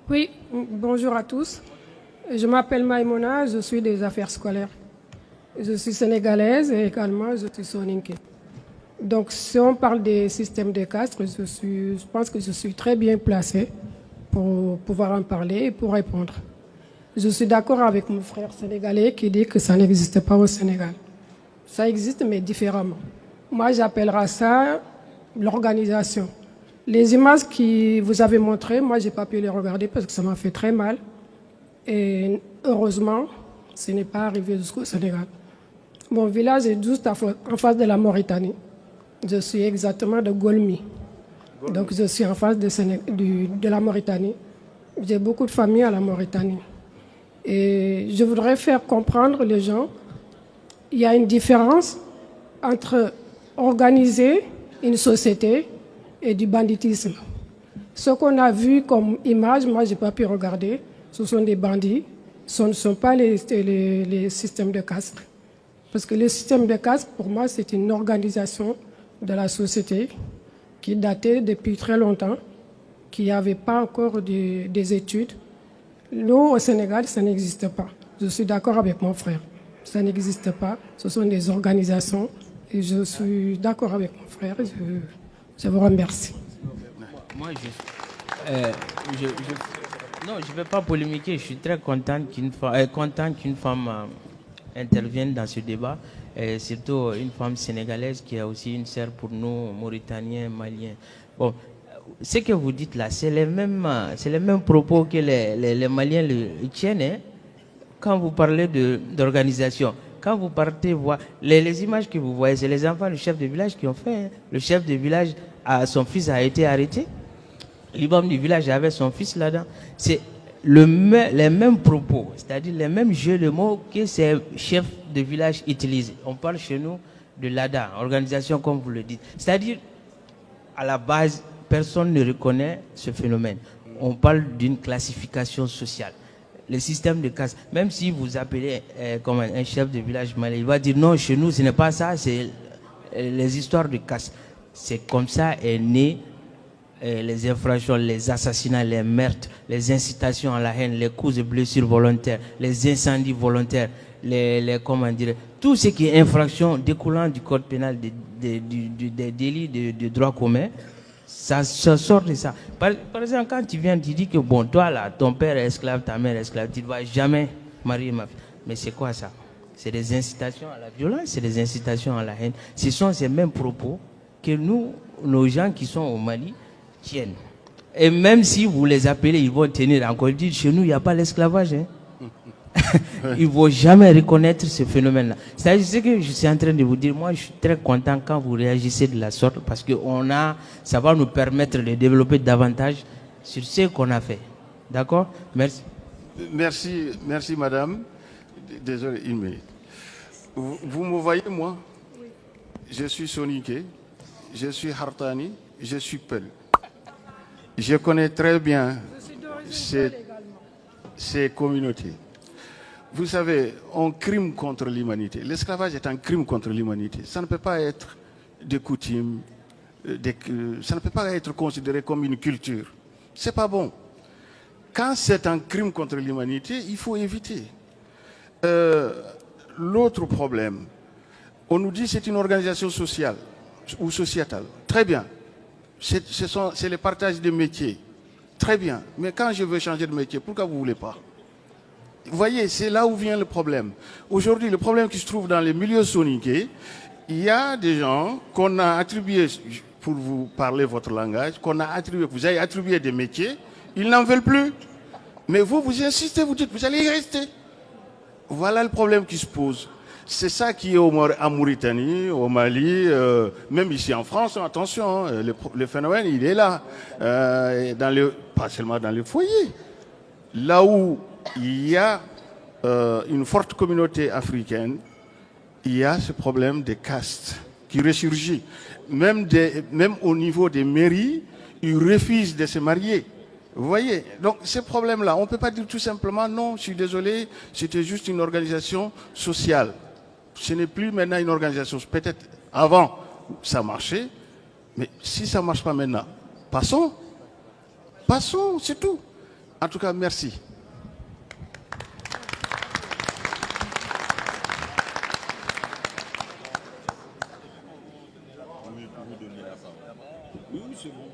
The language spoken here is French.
Oui, bonjour à tous. Je m'appelle Maïmona, je suis des affaires scolaires. Je suis sénégalaise et également je suis soninké. Donc si on parle des systèmes de caste, je pense que je suis très bien placée pour pouvoir en parler et pour répondre. Je suis d'accord avec mon frère sénégalais qui dit que ça n'existe pas au Sénégal. Ça existe mais différemment. Moi j'appellerais ça l'organisation. Les images que vous avez montrées, moi, je n'ai pas pu les regarder parce que ça m'a fait très mal. Et heureusement, ce n'est pas arrivé jusqu'au Sénégal. Mon village est juste en face de la Mauritanie. Je suis exactement de Golmi. Donc, je suis en face de la Mauritanie. J'ai beaucoup de familles à la Mauritanie. Et je voudrais faire comprendre les gens, il y a une différence entre organiser une société et du banditisme. Ce qu'on a vu comme image, moi je n'ai pas pu regarder, ce sont des bandits, ce ne sont pas les systèmes de caste. Parce que le système de caste, pour moi, c'est une organisation de la société qui datait depuis très longtemps, qui n'avait pas encore des études. Nous, au Sénégal, ça n'existe pas. Je suis d'accord avec mon frère. Ça n'existe pas. Ce sont des organisations. Et je suis d'accord avec mon frère. Je vous remercie. Moi, non, je ne vais pas polémiquer. Je suis très content qu'une femme intervienne dans ce débat. Et surtout une femme sénégalaise qui a aussi une sœur pour nous, Mauritaniens, Maliens. Bon, ce que vous dites là, c'est les mêmes propos que les Maliens tiennent. Hein, quand vous parlez d'organisation. Quand vous partez voir, les images que vous voyez, c'est les enfants du chef de village qui ont fait. Hein. Le chef de village, son fils a été arrêté. L'imam du village avait son fils là-dedans. C'est les mêmes propos, c'est-à-dire les mêmes jeux de mots que ces chefs de village utilisent. On parle chez nous de l'ADA, organisation comme vous le dites. C'est-à-dire, à la base, personne ne reconnaît ce phénomène. On parle d'une classification sociale. Le système de caste, même si vous appelez comme un chef de village malais, il va dire non, chez nous ce n'est pas ça, c'est les histoires de caste. C'est comme ça est né les infractions, les assassinats, les meurtres, les incitations à la haine, les coups et blessures volontaires, les incendies volontaires, comment dire, tout ce qui est infraction découlant du code pénal des délits de droit commun. Ça sort de ça. Par exemple, quand tu viens, tu dis que bon, toi là, ton père est esclave, ta mère est esclave, tu ne vas jamais marier ma fille. Mais c'est quoi ça? C'est des incitations à la violence, c'est des incitations à la haine. Ce sont ces mêmes propos que nous, nos gens qui sont au Mali, tiennent. Et même si vous les appelez, ils vont tenir encore. Ils disent, chez nous, il n'y a pas l'esclavage. Hein. Ils ne vont jamais reconnaître ce phénomène-là. C'est ce que je suis en train de vous dire. Moi, je suis très content quand vous réagissez de la sorte parce que ça va nous permettre de développer davantage sur ce qu'on a fait. D'accord? Merci. Merci madame. Désolé, une minute. Vous me voyez, moi? Je suis Soniké, je suis Hartani, je suis Peul. Je connais très bien ces communautés. Vous savez, un crime contre l'humanité. L'esclavage est un crime contre l'humanité. Ça ne peut pas être des coutumes, ça ne peut pas être considéré comme une culture. C'est pas bon. Quand c'est un crime contre l'humanité, il faut éviter. L'autre problème, on nous dit que c'est une organisation sociale ou sociétale. Très bien. C'est le partage des métiers. Très bien. Mais quand je veux changer de métier, pourquoi vous ne voulez pas? Vous voyez, c'est là où vient le problème. Aujourd'hui, le problème qui se trouve dans les milieux soninké, il y a des gens qu'on a attribués, pour vous parler votre langage, vous avez attribué des métiers, ils n'en veulent plus. Mais vous insistez, vous dites, vous allez y rester. Voilà le problème qui se pose. C'est ça qui est en Mauritanie, au Mali, même ici en France, attention, le phénomène, il est là. Pas seulement dans les foyers. Là où il y a une forte communauté africaine, il y a ce problème des castes qui ressurgit. Même au niveau des mairies, ils refusent de se marier. Vous voyez? Donc, ces problèmes-là, on ne peut pas dire tout simplement, non, je suis désolé, c'était juste une organisation sociale. Ce n'est plus maintenant une organisation. Peut-être avant, ça marchait, mais si ça ne marche pas maintenant, passons, c'est tout. En tout cas, merci. Oui, c'est bon.